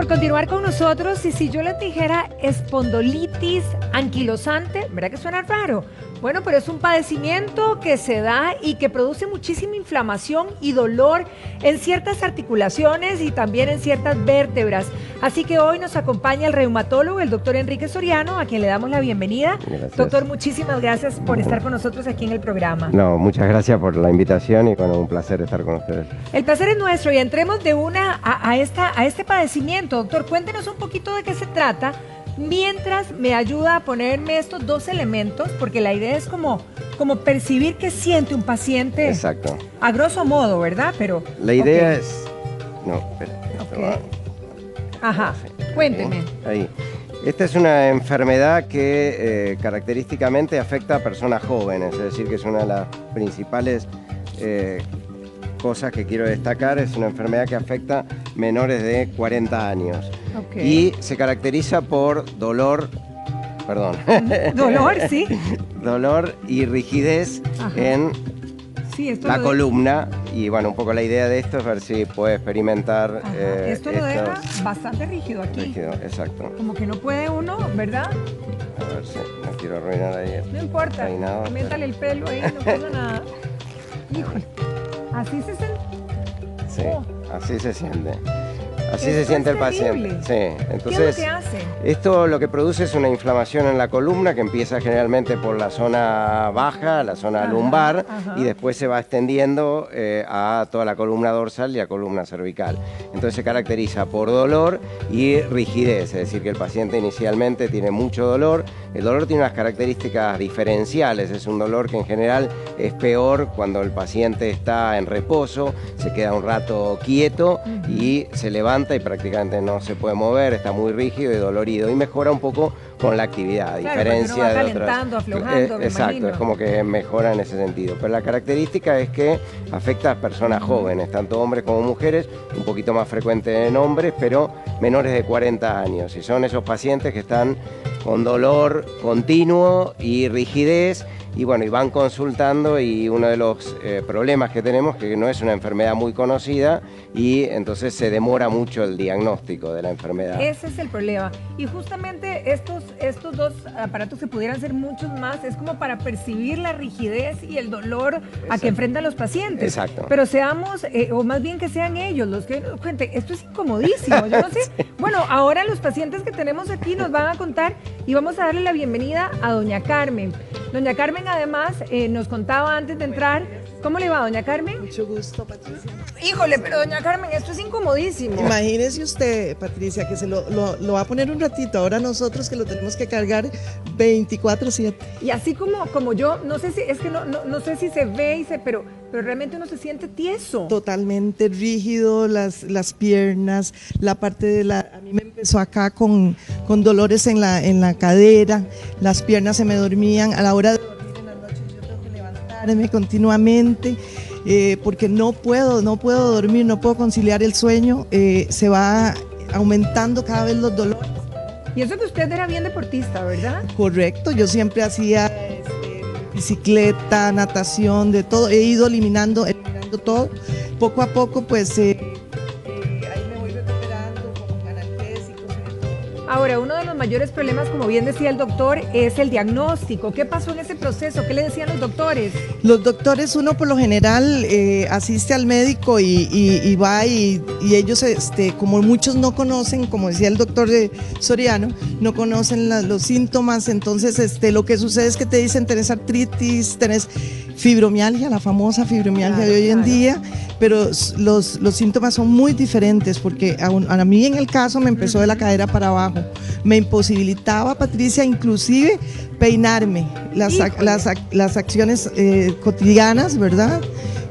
por continuar con nosotros. Y si yo les dijera espondilitis anquilosante, ¿verdad que suena raro? Bueno, pero es un padecimiento que se da y que produce muchísima inflamación y dolor en ciertas articulaciones y también en ciertas vértebras. Así que hoy nos acompaña el reumatólogo, el doctor Enrique Soriano, a quien le damos la bienvenida. Gracias. Doctor, muchísimas gracias por estar con nosotros aquí en el programa. No, muchas gracias por la invitación y bueno, un placer estar con ustedes. El placer es nuestro y entremos de una a este padecimiento. Doctor, cuéntenos un poquito de qué se trata, mientras me ayuda a ponerme estos dos elementos, porque la idea es como percibir qué siente un paciente. Exacto. A grosso modo, ¿verdad? Pero la idea okay. es... No, espera. Okay. Ajá, cuénteme. Ahí. Esta es una enfermedad que característicamente afecta a personas jóvenes, es decir, que es una de las principales cosas que quiero destacar. Es una enfermedad que afecta menores de 40 años. Okay. Y se caracteriza por dolor, perdón. Dolor, sí. Dolor y rigidez. Ajá. En la columna. Y bueno, un poco la idea de esto es ver si puede experimentar. Esto lo deja bastante rígido aquí. Rígido, exacto. Como que no puede uno, ¿verdad? A ver si no quiero arruinar ahí. No importa, métale el pelo ahí, no pasa nada. Híjole, así se siente. Sí, así se siente. Así se siente el paciente. Sí. Entonces, ¿qué es lo que hace? Esto lo que produce es una inflamación en la columna que empieza generalmente por la zona baja, la zona lumbar, y después se va extendiendo a toda la columna dorsal y la columna cervical. Entonces se caracteriza por dolor y rigidez, es decir, que el paciente inicialmente tiene mucho dolor. El dolor tiene unas características diferenciales, es un dolor que en general es peor cuando el paciente está en reposo, se queda un rato quieto y se levanta y prácticamente no se puede mover, está muy rígido y dolorido y mejora un poco con la actividad, a diferencia de calentando, aflojando, exacto, es como que mejora en ese sentido. Pero la característica es que afecta a personas jóvenes, tanto hombres como mujeres, un poquito más frecuente en hombres, pero menores de 40 años. Y son esos pacientes que están con dolor continuo y rigidez. Y bueno, y van consultando y uno de los problemas que tenemos es que no es una enfermedad muy conocida y entonces se demora mucho el diagnóstico de la enfermedad. Ese es el problema. Y justamente estos dos aparatos que pudieran ser muchos más, es como para percibir la rigidez y el dolor a que enfrentan los pacientes. Exacto. Pero seamos, o más bien que sean ellos los que nos cuenten. Esto es incomodísimo, yo no sé. Sí. Bueno, ahora los pacientes que tenemos aquí nos van a contar y vamos a darle la bienvenida a doña Carmen. Doña Carmen, además, nos contaba antes de entrar. ¿Cómo le va, doña Carmen? Mucho gusto, Patricia. Híjole, pero doña Carmen, esto es incomodísimo. Imagínese usted, Patricia, que se lo va a poner un ratito. Ahora nosotros que lo tenemos que cargar 24/7. Y así como yo, no sé si, es que no sé si se ve, pero realmente uno se siente tieso. Totalmente rígido, las piernas, la parte de la... A mí me empezó acá con dolores en la cadera, las piernas se me dormían. A la hora de dormir en la noche yo tengo que levantarme continuamente porque no puedo dormir, no puedo conciliar el sueño, se va aumentando cada vez los dolores. Y eso que usted era bien deportista, ¿verdad? Correcto, yo siempre hacía bicicleta, natación, de todo, he ido eliminando todo, poco a poco pues ahí me voy recuperando con analgésicos y todo. Ahora, uno de los mayores problemas, como bien decía el doctor, es el diagnóstico. ¿Qué pasó en ese proceso? ¿Qué le decían los doctores? Los doctores, uno por lo general asiste al médico y va y ellos, como muchos no conocen, como decía el doctor Soriano, no conocen los síntomas, entonces lo que sucede es que te dicen tenés artritis, tenés fibromialgia, la famosa fibromialgia de hoy en día, pero los síntomas son muy diferentes porque a mí en el caso me empezó de la cadera para abajo, me imposibilitaba, Patricia, inclusive peinarme, las acciones cotidianas, ¿verdad?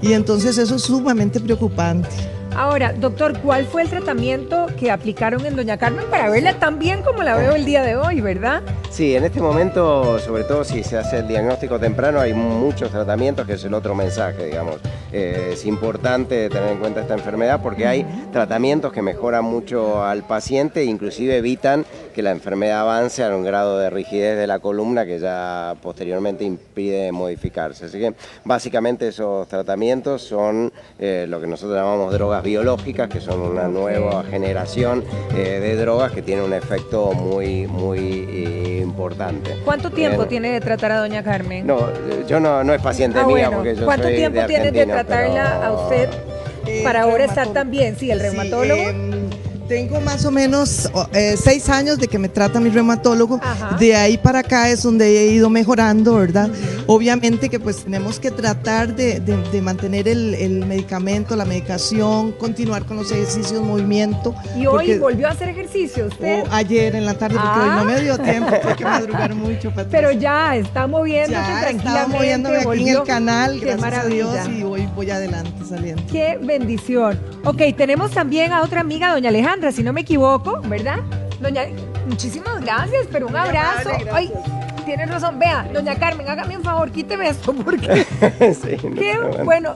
Y entonces eso es sumamente preocupante. Ahora, doctor, ¿cuál fue el tratamiento que aplicaron en doña Carmen para verla tan bien como la veo el día de hoy, verdad? Sí, en este momento, sobre todo si se hace el diagnóstico temprano, hay muchos tratamientos, que es el otro mensaje, digamos. Es importante tener en cuenta esta enfermedad porque hay tratamientos que mejoran mucho al paciente e inclusive evitan que la enfermedad avance a un grado de rigidez de la columna que ya posteriormente impide modificarse. Así que básicamente esos tratamientos son lo que nosotros llamamos drogas drogas biológicas, que son una nueva generación de drogas que tienen un efecto muy importante. ¿Cuánto tiempo tiene de tratar a doña Carmen? No, yo no es paciente mía, bueno. porque yo ¿Cuánto soy tiempo de tienes de Argentina, tratarla pero- a usted para ahora estar tan bien? Sí, el reumatólogo. Tengo más o menos 6 años de que me trata mi reumatólogo. Ajá. De ahí para acá es donde he ido mejorando, ¿verdad? Obviamente que pues tenemos que tratar de mantener el medicamento, la medicación, continuar con los ejercicios, movimiento. Y hoy porque- volvió a hacer ejercicio usted. ayer en la tarde, porque hoy no me dio tiempo, tuve que madrugar mucho. Patricia. Pero ya está moviéndose ya estaba tranquilamente. moviéndome aquí en volvió. el canal, Qué gracias a Dios, maravilla. y hoy voy adelante saliendo. Qué bendición. Ok, tenemos también a otra amiga, doña Alejandra, si no me equivoco, ¿verdad? Doña, muchísimas gracias, pero un abrazo. amable, gracias. Ay, tienes razón. Vea, doña Carmen, hágame un favor, quíteme esto porque Sí, no, qué pero bueno.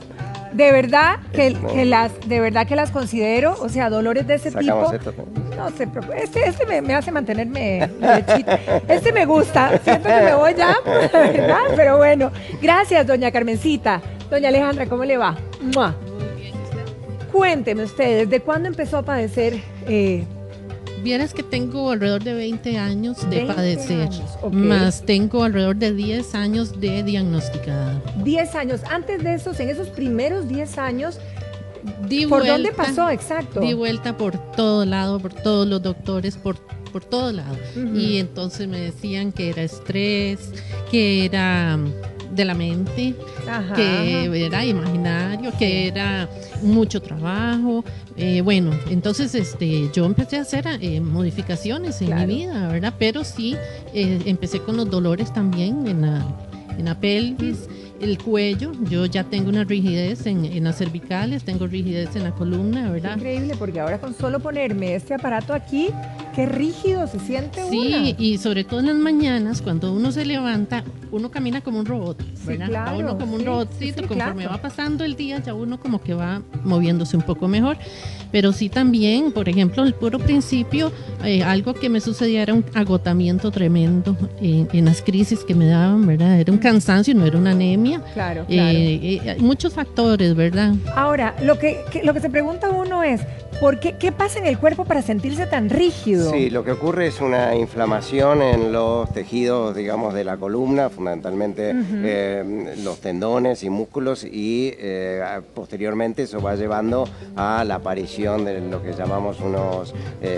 De verdad que las considero, o sea, dolores de ese Sacamos tipo. esto también. No sé, pero este me hace mantenerme derechita. Este me gusta, siento que me voy ya, ¿verdad? Pero bueno, gracias, doña Carmencita. Doña Alejandra, ¿cómo le va? ¡Mua! Cuénteme usted, ¿desde cuándo empezó a padecer? Vieras que tengo alrededor de 20 años de 20 padecer, años, ok. más tengo alrededor de 10 años de diagnosticada. 10 años. Antes de esos, en esos primeros 10 años, Di ¿por dónde vuelta- pasó? Exacto. Di vuelta por todo lado, por todos los doctores, por todo lado. Ujú. Y entonces me decían que era estrés, que era de la mente, Ajá. que era imaginario, que era mucho trabajo. Bueno, entonces yo empecé a hacer modificaciones en Claro. mi vida, ¿verdad? Pero sí empecé con los dolores también en la pelvis, el cuello. Yo ya tengo una rigidez en las cervicales, tengo rigidez en la columna, ¿verdad? Increíble, porque ahora con solo ponerme este aparato aquí, qué rígido se siente Sí, una. y sobre todo en las mañanas, cuando uno se levanta, uno camina como un robot, ¿verdad? claro, Va uno como un sí, robotcito, sí, conforme claro. va pasando el día, ya uno como que va moviéndose un poco mejor. Pero sí también, por ejemplo, el puro principio, algo que me sucedía era un agotamiento tremendo en las crisis que me daban, ¿verdad? Era un cansancio, no era una anemia. Claro, claro. Hay muchos factores, ¿verdad? Ahora, lo que se pregunta uno es, ¿por qué pasa en el cuerpo para sentirse tan rígido? Sí, lo que ocurre es una inflamación en los tejidos, digamos, de la columna, fundamentalmente los tendones y músculos, y posteriormente eso va llevando a la aparición de lo que llamamos unos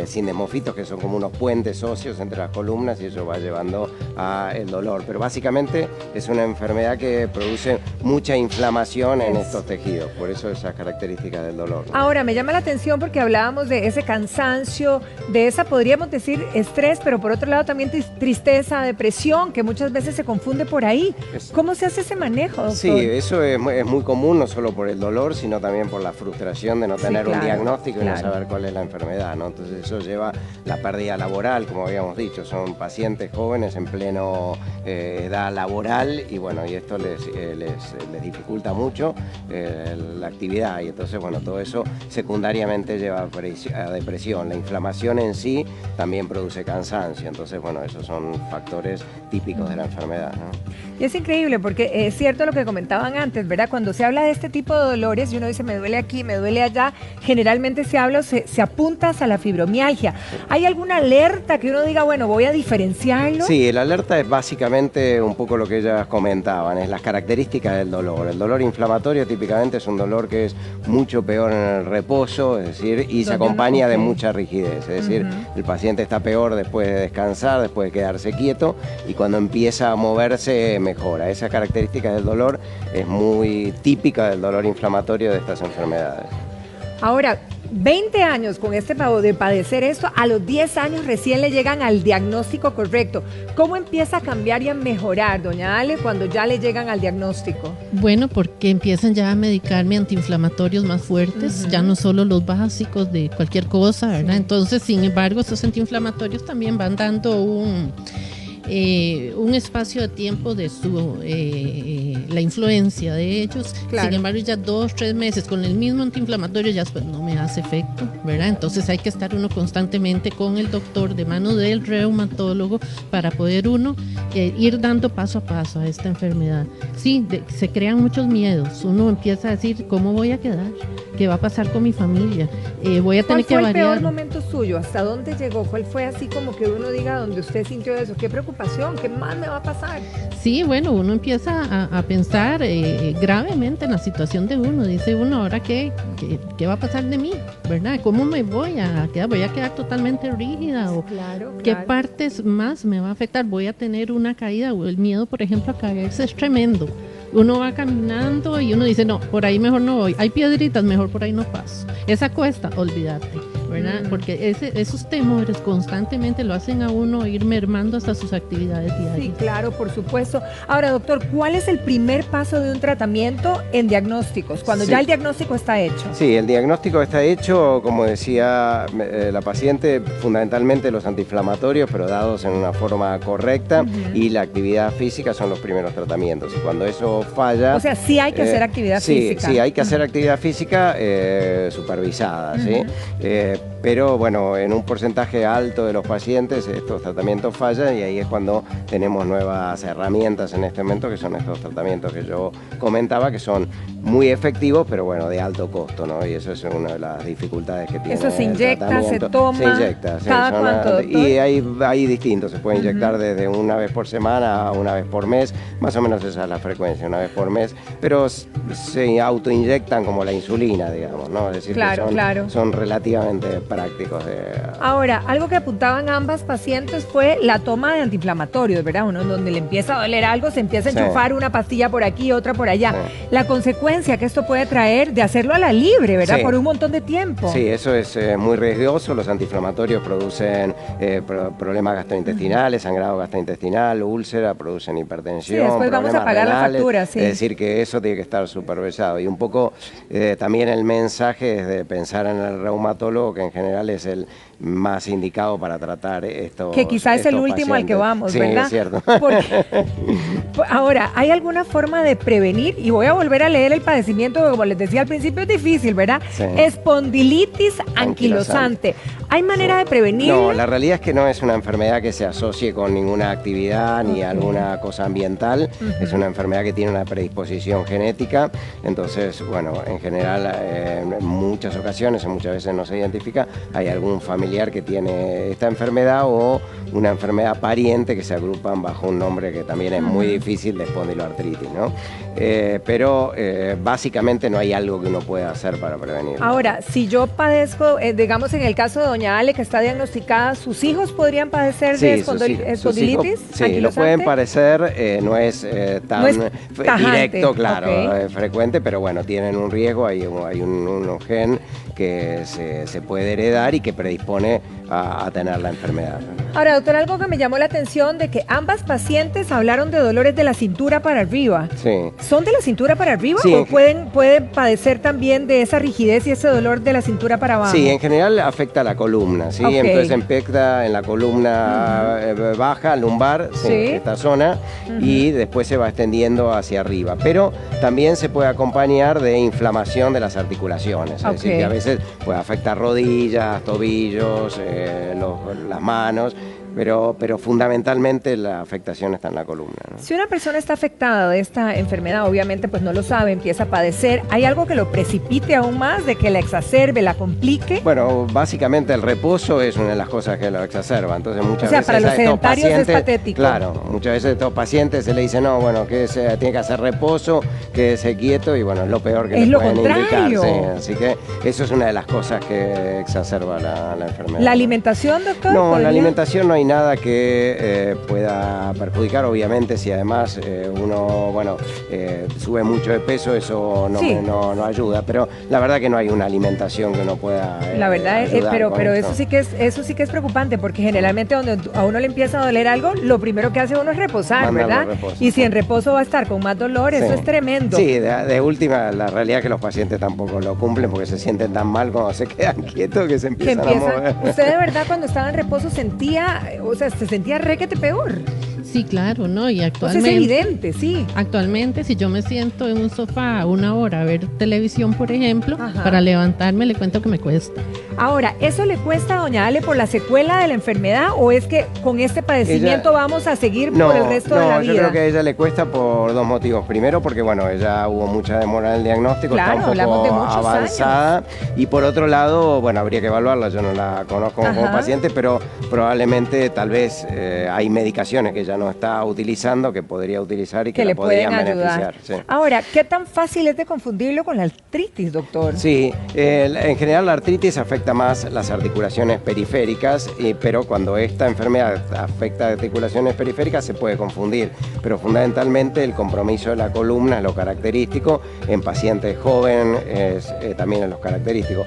sindesmofitos, que son como unos puentes óseos entre las columnas, y eso va llevando a el dolor. Pero básicamente es una enfermedad que produce mucha inflamación en estos tejidos, por eso esas características del dolor, ¿no? Ahora, me llama la atención porque hablábamos de ese cansancio, de esa, podríamos decir, estrés, pero por otro lado también tristeza, depresión, que muchas veces se confunde por ahí. Es- ¿Cómo se hace ese manejo, doctor? Sí, eso es muy común, no solo por el dolor, sino también por la frustración de no Sí, tener claro, un diagnóstico y claro. no saber cuál es la enfermedad, ¿no? Entonces eso lleva la pérdida laboral, como habíamos dicho, son pacientes jóvenes en pleno edad laboral, y bueno, y esto les dificulta mucho la actividad, y entonces bueno, todo eso secundariamente lleva a depresión. La inflamación en sí también produce cansancio, entonces bueno, esos son factores típicos de la enfermedad, ¿no? Y es increíble porque es cierto lo que comentaban antes, ¿verdad? Cuando se habla de este tipo de dolores y uno dice me duele aquí, me duele allá, generalmente se habla o se apunta a la fibromialgia. ¿Hay alguna alerta que uno diga, bueno, voy a diferenciarlo? Sí, el alerta es básicamente un poco lo que ellas comentaban, es las características del dolor. El dolor inflamatorio típicamente es un dolor que es mucho peor en el reposo, es decir, y se Donde acompaña uno- de ok. mucha rigidez, es decir, Ujú. el paciente está peor después de descansar, después de quedarse quieto, y cuando empieza a moverse mejora. Esa característica del dolor es muy típica del dolor inflamatorio de estas enfermedades. Ahora, 20 años con este de padecer esto, a los 10 años recién le llegan al diagnóstico correcto. ¿Cómo empieza a cambiar y a mejorar, doña Ale, cuando ya le llegan al diagnóstico? Bueno, porque empiezan ya a medicarme antiinflamatorios más fuertes, ya no solo los básicos de cualquier cosa, ¿verdad? Sí. Entonces, sin embargo, estos antiinflamatorios también van dando un espacio de tiempo de la influencia de ellos. Claro. Sin embargo, ya 2, 3 meses con el mismo antiinflamatorio ya después no me hace efecto, ¿verdad? Entonces hay que estar uno constantemente con el doctor de mano del reumatólogo para poder uno ir dando paso a paso a esta enfermedad. Sí, se crean muchos miedos. Uno empieza a decir, ¿cómo voy a quedar? ¿qué va a pasar con mi familia? Voy a tener que ¿Cuál variar. fue el peor momento suyo? ¿Hasta dónde llegó? ¿Cuál fue así como que uno diga donde usted sintió eso? ¿Qué preocupación? ¿Qué más me va a pasar? Sí, bueno, uno empieza a pensar gravemente en la situación de uno. Dice uno, ¿ahora qué va a pasar de mí? ¿Verdad? ¿Cómo me voy a quedar? ¿Voy a quedar totalmente rígida? ¿O Claro, qué claro. partes más me va a afectar? ¿Voy a tener una caída? O el miedo, por ejemplo, a caerse es tremendo. Uno va caminando y uno dice, no, por ahí mejor no voy. Hay piedritas, mejor por ahí no paso. Esa cuesta, olvídate, ¿verdad? Porque esos temores constantemente lo hacen a uno ir mermando hasta sus actividades Sí, diarias. claro, por supuesto. Ahora, doctor, ¿cuál es el primer paso de un tratamiento en diagnósticos? Cuando Sí. ya el diagnóstico está hecho. Sí, el diagnóstico está hecho, como decía la paciente, fundamentalmente los antiinflamatorios, pero dados en una forma correcta, y la actividad física son los primeros tratamientos. Y cuando eso falla... O sea, sí hay que hacer actividad física. Sí, hay que hacer actividad física supervisada, ¿sí? Pero bueno, en un porcentaje alto de los pacientes estos tratamientos fallan y ahí es cuando tenemos nuevas herramientas en este momento, que son estos tratamientos que yo comentaba, que son muy efectivos, pero bueno, de alto costo, ¿no? Y eso es una de las dificultades que tiene. Eso se el inyecta, se tratamiento. toma. Se inyecta, sí, ¿Cada son cuánto, doctor? y hay distintos, se puede inyectar desde una vez por semana a una vez por mes, más o menos esa es la frecuencia, una vez por mes, pero se autoinyectan como la insulina, digamos, ¿no? Es decir, Claro, que claro. son relativamente prácticos. Ahora, algo que apuntaban ambas pacientes fue la toma de antiinflamatorios, ¿verdad? Uno donde le empieza a doler algo, se empieza a Sí. enchufar una pastilla por aquí, otra por allá. Sí. La consecuencia que esto puede traer de hacerlo a la libre, ¿verdad? Sí. Por un montón de tiempo. Sí, eso es muy riesgoso. Los antiinflamatorios producen problemas gastrointestinales, sangrado gastrointestinal, úlcera, producen hipertensión. Sí, después vamos a problemas pagar la renales. factura, sí. Es decir, que eso tiene que estar supervisado. Y un poco también el mensaje es de pensar en el reumatólogo, que en general es el más indicado para tratar estos Que quizá es el estos último al que pacientes. vamos, Sí, ¿verdad? es cierto. Porque, ahora, ¿hay alguna forma de prevenir? Y voy a volver a leer el padecimiento, que como les decía al principio es difícil, ¿verdad? Sí. Espondilitis anquilosante. ¿Hay manera de prevenirlo? No, la realidad es que no es una enfermedad que se asocie con ninguna actividad ni alguna cosa ambiental. Es una enfermedad que tiene una predisposición genética. Entonces, bueno, en general, en muchas ocasiones, o muchas veces no se identifica, hay algún familiar que tiene esta enfermedad o una enfermedad pariente que se agrupan bajo un nombre que también es muy difícil, de espondiloartritis, ¿no? Pero básicamente no hay algo que uno pueda hacer para prevenirlo. Ahora, si yo padezco, digamos en el caso de doña Ale, que está diagnosticada, ¿sus hijos podrían padecer de sus hijos- espondilitis? sí, lo anquilosante? pueden padecer, no es tan No es tajante, directo, claro, ok. Frecuente, pero bueno, tienen un riesgo, hay un gen que se puede heredar y que predispone a tener la enfermedad. Ahora, doctor, algo que me llamó la atención de que ambas pacientes hablaron de dolores de la cintura para arriba. Sí. ¿Son de la cintura para arriba Sí, o pueden padecer también de esa rigidez y ese dolor de la cintura para abajo? Sí, en general afecta a la columna, ¿sí? Ok. Entonces afecta en la columna baja, lumbar, sí, Sí. esta zona, y después se va extendiendo hacia arriba. Pero también se puede acompañar de inflamación de las articulaciones, es decir, Ok. que a veces puede afectar rodillas, tobillos, las manos, pero fundamentalmente la afectación está en la columna, ¿no? Si una persona está afectada de esta enfermedad, obviamente pues no lo sabe, empieza a padecer, ¿hay algo que lo precipite aún más, de que la exacerbe, la complique? Bueno, básicamente el reposo es una de las cosas que lo exacerba. Entonces muchas O sea, veces para los a estos sedentarios es pacientes, patético. claro, muchas veces a estos pacientes se le dice, no, bueno, que tiene que hacer reposo, quédese quieto, y bueno, es lo peor que Es le lo pueden indicar. contrario. Sí, así que eso es una de las cosas que exacerba la enfermedad. ¿La alimentación, doctor? No, ¿Podría? la alimentación no hay nada que pueda perjudicar, obviamente, si además uno, bueno, sube mucho de peso, eso Sí. no ayuda, pero la verdad que no hay una alimentación que uno pueda La verdad es, ayudar pero con eso sí que es preocupante, porque generalmente donde a uno le empieza a doler algo, lo primero que hace uno es reposar, Mandarlo a ¿verdad? reposo. Y si en reposo va a estar con más dolor, eso Sí. es tremendo. Sí, de última, la realidad es que los pacientes tampoco lo cumplen porque se sienten tan mal cuando se quedan quietos que se Que empiezan a mover. empiezan, usted de verdad cuando estaba en reposo sentía, o sea, se sentía requete peor. Sí, claro, ¿no? Y Entonces actualmente... es evidente, sí. Actualmente, si yo me siento en un sofá 1 hora a ver televisión, por ejemplo, Ajá. para levantarme le cuento que me cuesta. Ahora, ¿eso le cuesta a doña Ale por la secuela de la enfermedad o es que con este padecimiento vamos a seguir por el resto de la vida? Yo creo que a ella le cuesta por dos motivos. Primero, porque bueno, ella hubo mucha demora en el diagnóstico, Claro, está un hablamos de poco muchos avanzada. Y por otro lado, bueno, habría que evaluarla, yo no la conozco como Ajá. paciente, pero probablemente tal vez hay medicaciones que ella no está utilizando que podría utilizar y que le la podrían pueden ayudar. beneficiar. Sí. Ahora, ¿qué tan fácil es de confundirlo con la artritis, doctor? Sí, en general la artritis afecta más las articulaciones periféricas, pero cuando esta enfermedad afecta articulaciones periféricas se puede confundir, pero fundamentalmente el compromiso de la columna es lo característico, en pacientes jóvenes también es lo característico.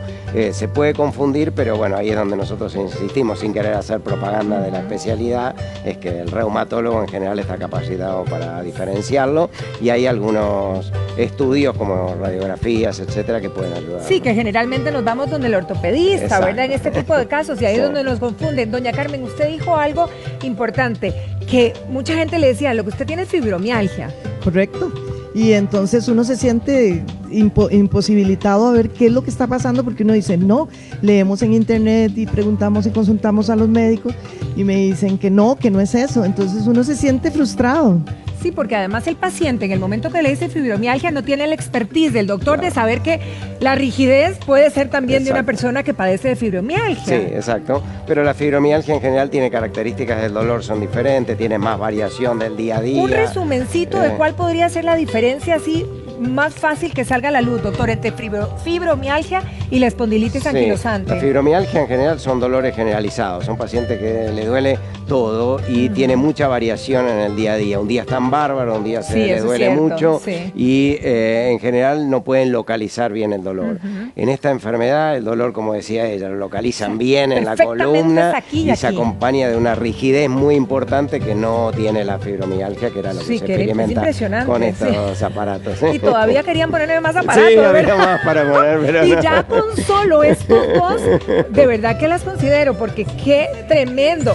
Se puede confundir, pero bueno, ahí es donde nosotros insistimos, sin querer hacer propaganda de la especialidad, es que el reumatólogo en general está capacitado para diferenciarlo y hay algunos estudios como radiografías, etcétera, que pueden ayudar. Sí, que generalmente nos vamos donde el ortopedista, Exacto. ¿verdad? En este tipo de casos, y ahí es Sí. donde nos confunden. Doña Carmen, usted dijo algo importante, que mucha gente le decía, lo que usted tiene es fibromialgia. Correcto. Y entonces uno se siente imposibilitado a ver qué es lo que está pasando, porque uno dice, no, leemos en internet y preguntamos y consultamos a los médicos y me dicen que no es eso. Entonces uno se siente frustrado. Sí, porque además el paciente en el momento que le dice fibromialgia no tiene la expertise del doctor de saber que la rigidez puede ser también de una persona que padece de fibromialgia. Sí, exacto. Pero la fibromialgia en general tiene características del dolor, son diferentes, tiene más variación del día a día. Un resumencito de cuál podría ser la diferencia así más fácil que salga a la luz, doctor, entre fibromialgia y la espondilitis anquilosante. La fibromialgia en general son dolores generalizados, son pacientes que le duele todo y tiene mucha variación en el día a día. Un día están bárbaros, un día le duele mucho y en general no pueden localizar bien el dolor. En esta enfermedad el dolor, como decía ella, lo localizan bien en la columna y se acompaña de una rigidez muy importante que no tiene la fibromialgia, que era lo que se experimenta con estos aparatos. Y todavía querían ponerme más aparatos. Sí, había más para poner, pero y no. ya con solo estos dos, de verdad que las considero, porque qué tremendo.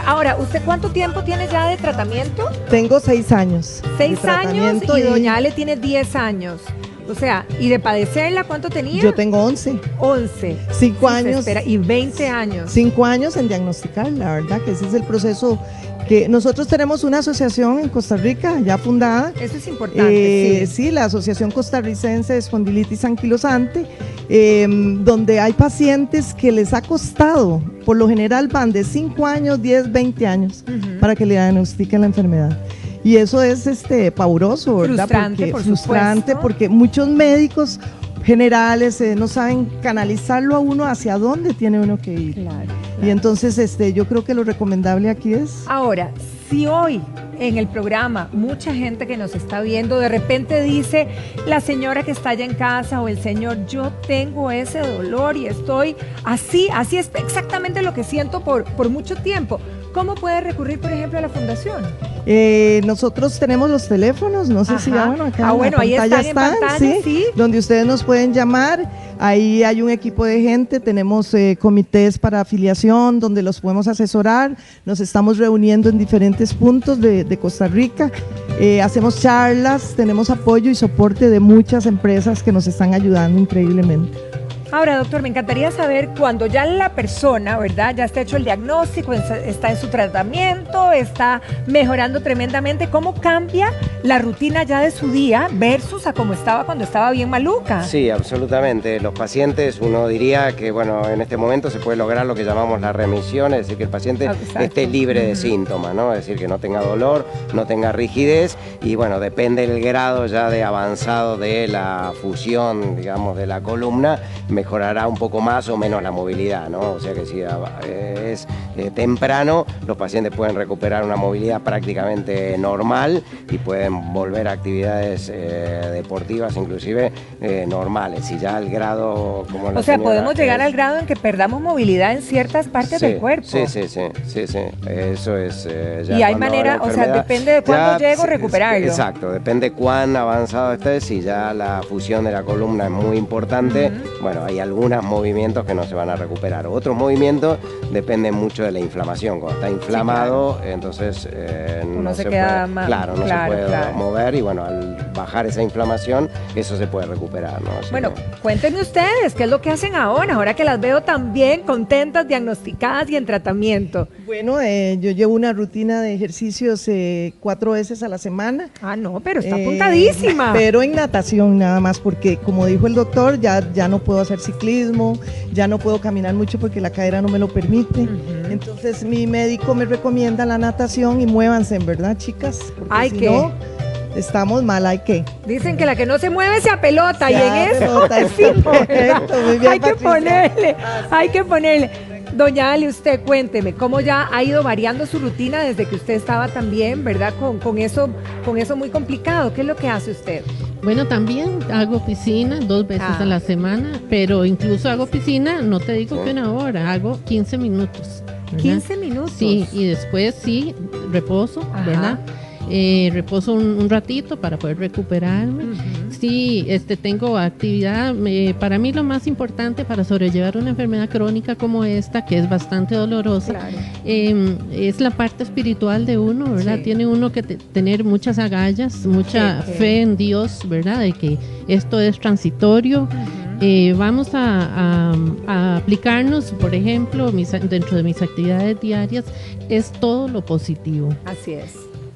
Ahora, ¿usted cuánto tiempo tiene ya de tratamiento? Tengo 6 años. 6 años y doña Ale tiene 10 años. O sea, ¿y de padecerla cuánto tenía? Yo tengo 11. 11. 5 años. Espera, y 20 años. 5 años en diagnosticar, la verdad que ese es el proceso. Que nosotros tenemos una asociación en Costa Rica ya fundada. Eso es importante, sí, la Asociación Costarricense de Espondilitis Anquilosante, donde hay pacientes que les ha costado, por lo general van de 5 años, 10, 20 años, para que le diagnostiquen la enfermedad. Y eso es pavoroso, ¿verdad? Frustrante, porque muchos médicos generales no saben canalizarlo a uno hacia dónde tiene uno que ir. Claro. Y entonces yo creo que lo recomendable aquí es... Ahora, si hoy en el programa mucha gente que nos está viendo de repente dice, la señora que está allá en casa o el señor, yo tengo ese dolor y estoy así es exactamente lo que siento por mucho tiempo, ¿cómo puede recurrir, por ejemplo, a la fundación? Nosotros tenemos los teléfonos, no sé si acá ahí están en pantalla, sí, donde ustedes nos pueden llamar. Ahí hay un equipo de gente, tenemos comités para afiliación donde los podemos asesorar, nos estamos reuniendo en diferentes puntos de Costa Rica, hacemos charlas, tenemos apoyo y soporte de muchas empresas que nos están ayudando increíblemente. Ahora, doctor, me encantaría saber cuando ya la persona, ¿verdad? Ya está hecho el diagnóstico, está en su tratamiento, está mejorando tremendamente, ¿cómo cambia la rutina ya de su día versus a cómo estaba cuando estaba bien maluca? Sí, absolutamente. Los pacientes, uno diría que, bueno, en este momento se puede lograr lo que llamamos la remisión, es decir, que el paciente esté libre de síntomas, ¿no? Es decir, que no tenga dolor, no tenga rigidez y, bueno, depende del grado ya de avanzado de la fusión, digamos, de la columna, mejorará un poco más o menos la movilidad, ¿no? O sea que si es temprano, los pacientes pueden recuperar una movilidad prácticamente normal y pueden volver a actividades deportivas, inclusive normales. Si ya el grado como la señora, podemos llegar al grado en que perdamos movilidad en ciertas partes del cuerpo. Sí. Eso es ya. Y hay manera, o sea, depende de cuándo llego a recuperarlo. Exacto, depende cuán avanzado esté. Si ya la fusión de la columna es muy importante, bueno, hay algunos movimientos que no se van a recuperar. Otros movimientos dependen mucho de la inflamación. Cuando está inflamado, entonces uno se queda puede, más, claro, no se puede mover, y bueno, al bajar esa inflamación, eso se puede recuperar, ¿no? Bueno, cuéntenme ustedes, ¿qué es lo que hacen ahora que las veo tan bien, contentas, diagnosticadas y en tratamiento? Bueno, yo llevo una rutina de ejercicios 4 veces a la semana. Ah, no, pero está apuntadísima. Pero en natación nada más, porque como dijo el doctor, ya no puedo hacer ciclismo, ya no puedo caminar mucho porque la cadera no me lo permite. Entonces mi médico me recomienda la natación y muévanse, en verdad, chicas. Ay, si ¿qué? no, estamos mal, hay que. Dicen que la que no se mueve se apelota, y en eso sí, correcto, muy bien, hay que ponerle. Doña Ali, usted cuénteme, ¿cómo ya ha ido variando su rutina desde que usted estaba también, verdad, con eso muy complicado? ¿Qué es lo que hace usted? Bueno, también hago piscina 2 veces a la semana, pero incluso hago piscina, no te digo que 1 hora, hago 15 minutos. ¿verdad? 15 minutos. Sí, y después sí, reposo, ¿verdad? Reposo un ratito para poder recuperarme. Sí, tengo actividad. Para mí lo más importante para sobrellevar una enfermedad crónica como esta, que es bastante dolorosa, es la parte espiritual de uno, ¿verdad? Sí. Tiene uno que tener muchas agallas, mucha fe en Dios, ¿verdad? De que esto es transitorio. Vamos a aplicarnos, por ejemplo, dentro de mis actividades diarias, es todo lo positivo. Así es.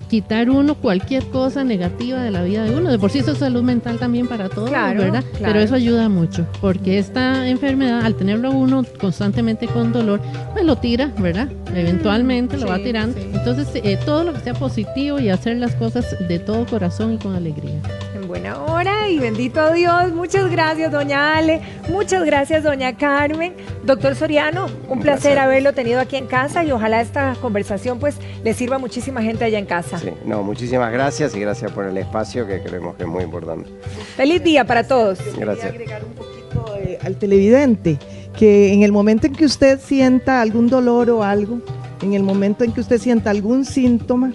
Quitar uno cualquier cosa negativa de la vida de uno. De por sí eso es salud mental también para todos, ¿verdad? Pero eso ayuda mucho, porque esta enfermedad, al tenerlo uno constantemente con dolor, pues lo tira, ¿verdad? Eventualmente lo va tirando. Sí. Entonces, todo lo que sea positivo y hacer las cosas de todo corazón y con alegría. En buena hora y bendito Dios. Muchas gracias, doña Ale. Muchas gracias, doña Carmen. Doctor Soriano, un placer haberlo tenido aquí en casa, y ojalá esta conversación pues le sirva a muchísima gente allá en casa. Sí, muchísimas gracias, y gracias por el espacio, que creemos que es muy importante. Feliz día para todos. Quería Gracias. agregar un poquito al televidente, que en el momento en que usted sienta algún dolor o algo, en el momento en que usted sienta algún síntoma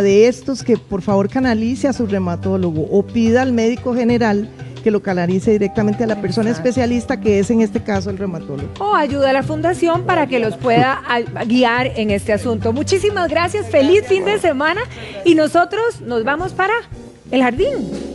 de estos, que por favor canalice a su reumatólogo o pida al médico general que lo canalice directamente a la persona especialista, que es en este caso el reumatólogo. O ayuda a la fundación para que los pueda guiar en este asunto. Muchísimas gracias, feliz fin de semana, y nosotros nos vamos para el jardín.